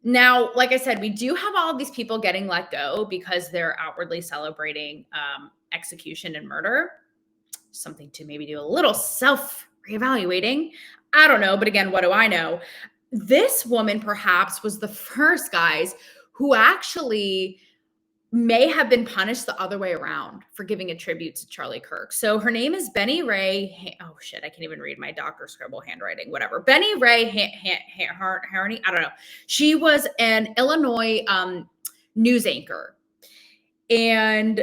Now, like I said, we do have all of these people getting let go because they're outwardly celebrating execution and murder. Something to maybe do a little self-reevaluating. I don't know, but again, what do I know? This woman perhaps was the first, guys, who actually may have been punished the other way around for giving a tribute to Charlie Kirk. So her name is Beni Rae. Oh shit, I can't even read my Dr. Scribble handwriting. Whatever. Beni Rae Harmony. I don't know. She was an Illinois news anchor and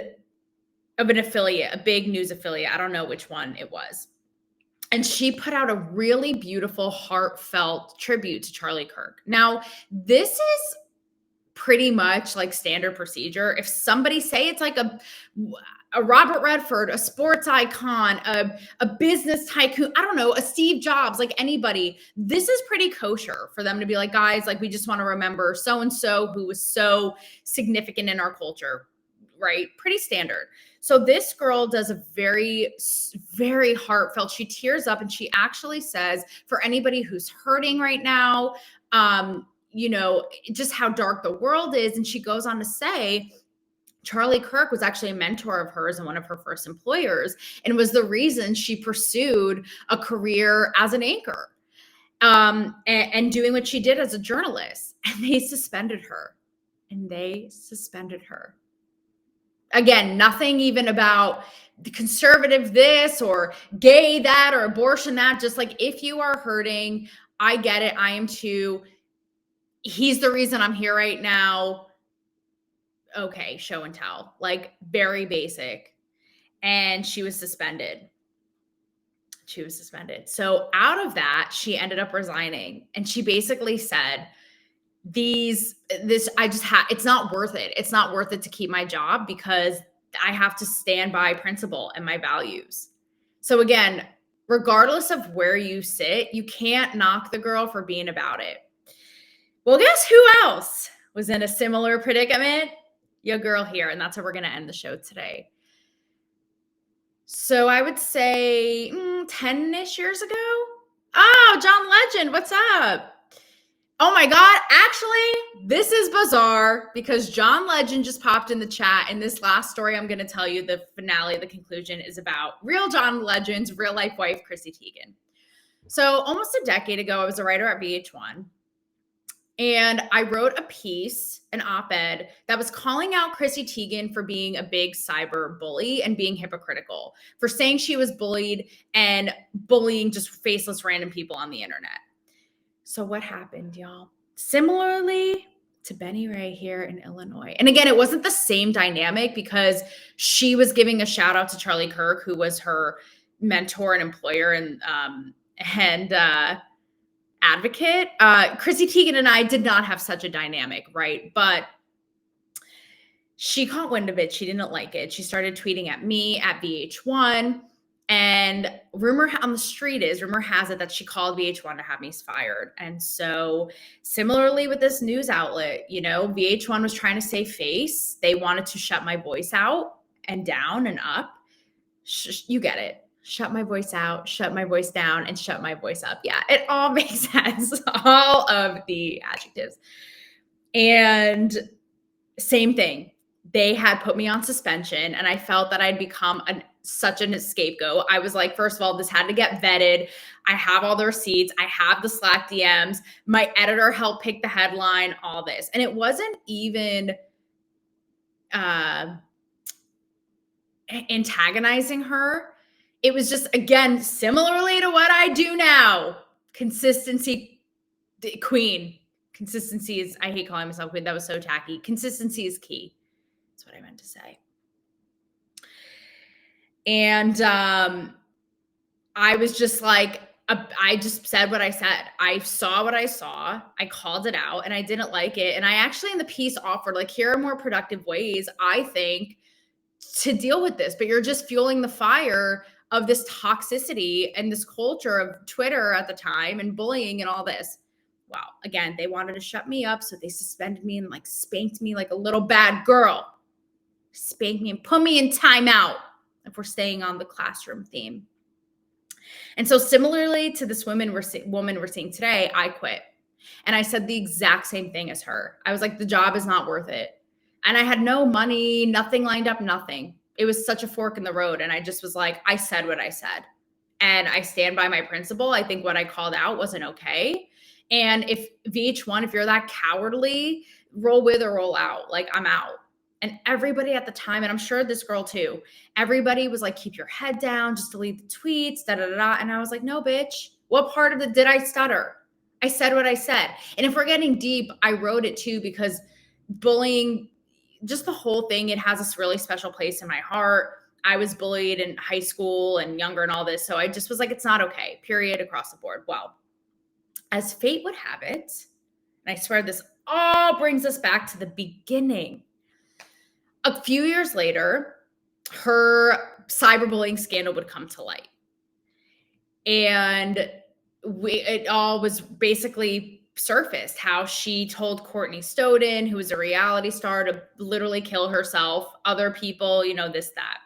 of an affiliate, a big news affiliate. I don't know which one it was. And she put out a really beautiful, heartfelt tribute to Charlie Kirk. Now, this is pretty much like standard procedure. If somebody, say it's like a Robert Redford, a sports icon, a business tycoon, I don't know, a Steve Jobs, like anybody, this is pretty kosher for them to be like, guys, like we just want to remember so-and-so who was so significant in our culture, right? Pretty standard. So this girl does a very, very heartfelt, she tears up and she actually says, for anybody who's hurting right now, you know, just how dark the world is. And she goes on to say, Charlie Kirk was actually a mentor of hers and one of her first employers, and was the reason she pursued a career as an anchor and doing what she did as a journalist. And they suspended her. Again, nothing even about the conservative this or gay that or abortion that. Just like, if you are hurting, I get it. I am too. He's the reason I'm here right now. Okay, show and tell, like very basic. And she was suspended. So out of that, she ended up resigning. And she basically said, it's not worth it. It's not worth it to keep my job because I have to stand by principle and my values. So again, regardless of where you sit, you can't knock the girl for being about it. Well, guess who else was in a similar predicament? Your girl here. And that's how we're going to end the show today. So I would say 10-ish years ago. Oh, John Legend, what's up? Oh my God. Actually, this is bizarre because John Legend just popped in the chat. And this last story I'm going to tell you, the finale, the conclusion, is about real John Legend's real life wife, Chrissy Teigen. So almost a decade ago, I was a writer at VH1. And I wrote a piece, an op-ed, that was calling out Chrissy Teigen for being a big cyber bully and being hypocritical, for saying she was bullied and bullying just faceless random people on the internet. So what happened, y'all? Similarly to Beni Rae here in Illinois. And again, it wasn't the same dynamic because she was giving a shout out to Charlie Kirk, who was her mentor and employer and advocate. Chrissy Teigen and I did not have such a dynamic, right? But she caught wind of it. She didn't like it. She started tweeting at me at VH1. And rumor has it that she called VH1 to have me fired. And so similarly with this news outlet, you know, VH1 was trying to save face. They wanted to shut my voice out and down and up. You get it. Shut my voice out, shut my voice down, and shut my voice up. Yeah, it all makes sense. All of the adjectives. And same thing. They had put me on suspension, and I felt that I'd become such a scapegoat. I was like, first of all, this had to get vetted. I have all the receipts. I have the Slack DMs. My editor helped pick the headline, all this. And it wasn't even antagonizing her. It was just, again, similarly to what I do now. Consistency, queen. Consistency is, I hate calling myself queen. That was so tacky. Consistency is key. That's what I meant to say. And I was just like, I just said what I said. I saw what I saw. I called it out and I didn't like it. And I actually in the piece offered, like, here are more productive ways, I think, to deal with this. But you're just fueling the fire of this toxicity and this culture of Twitter at the time and bullying and all this. Wow. Again, they wanted to shut me up. So they suspended me and like spanked me like a little bad girl. Spanked me and put me in timeout, if we're staying on the classroom theme. And so similarly to this woman we're seeing today, I quit. And I said the exact same thing as her. I was like, the job is not worth it. And I had no money, nothing lined up, nothing. It was such a fork in the road. And I just was like, I said what I said. And I stand by my principle. I think what I called out wasn't okay. And if VH1, if you're that cowardly, roll with or roll out. Like, I'm out. And everybody at the time, and I'm sure this girl too, everybody was like, keep your head down, just delete the tweets, da da da da. And I was like, no, bitch. What part of it did I stutter? I said what I said. And if we're getting deep, I wrote it too because bullying, just the whole thing, it has this really special place in my heart. I was bullied in high school and younger and all this. So I just was like, it's not okay, period, across the board. Well, as fate would have it, and I swear this all brings us back to the beginning. A few years later, her cyberbullying scandal would come to light. And it all was basically surfaced how she told Courtney Stodden, who was a reality star, to literally kill herself, other people, this, that.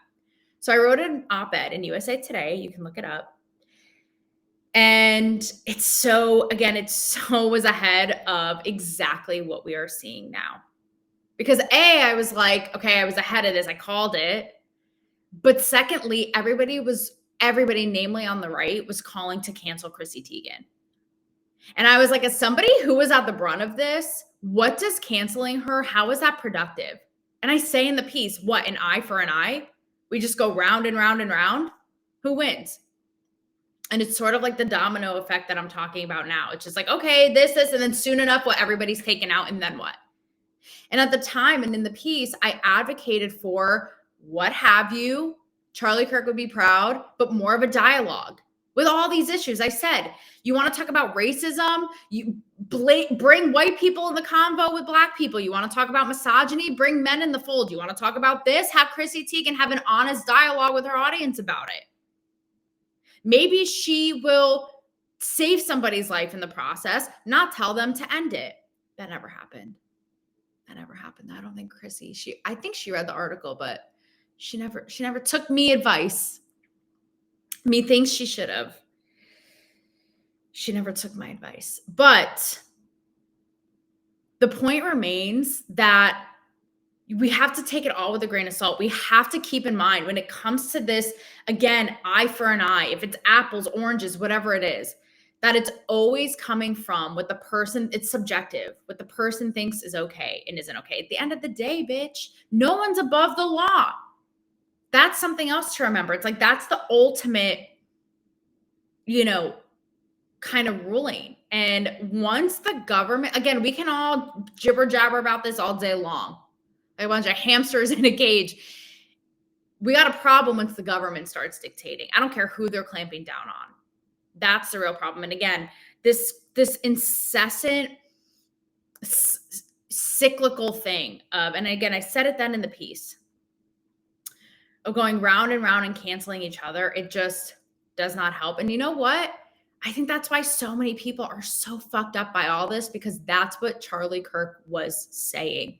So I wrote an op-ed in USA Today. You can look it up. And it so was ahead of exactly what we are seeing now. Because I was like, okay, I was ahead of this. I called it. But secondly, everybody, namely on the right, was calling to cancel Chrissy Teigen. And I was like, as somebody who was at the brunt of this, what does canceling her, how is that productive? And I say in the piece, what, an eye for an eye? We just go round and round and round? Who wins? And it's sort of like the domino effect that I'm talking about now. It's just like, okay, this, and then soon enough, everybody's taken out, and then what? And at the time and in the piece, I advocated for what have you, Charlie Kirk would be proud, but more of a dialogue with all these issues. I said, you want to talk about racism? You bring white people in the convo with black people. You want to talk about misogyny? Bring men in the fold. You want to talk about this? Have Chrissy Teigen have an honest dialogue with her audience about it. Maybe she will save somebody's life in the process, not tell them to end it. That never happened. I don't think Chrissy, I think she read the article, but she never took me advice. Methinks she should have. She never took my advice. But the point remains that we have to take it all with a grain of salt. We have to keep in mind when it comes to this, again, eye for an eye, if it's apples, oranges, whatever it is, that it's always coming from what the person, it's subjective, what the person thinks is okay and isn't okay. At the end of the day, bitch, no one's above the law. That's something else to remember. It's like, that's the ultimate, kind of ruling. And once the government, again, we can all jibber jabber about this all day long. Like a bunch of hamsters in a cage. We got a problem once the government starts dictating. I don't care who they're clamping down on. That's the real problem. And again, this incessant cyclical thing of, and again, I said it then in the piece, of going round and round and canceling each other. It just does not help. And you know what? I think that's why so many people are so fucked up by all this, because that's what Charlie Kirk was saying.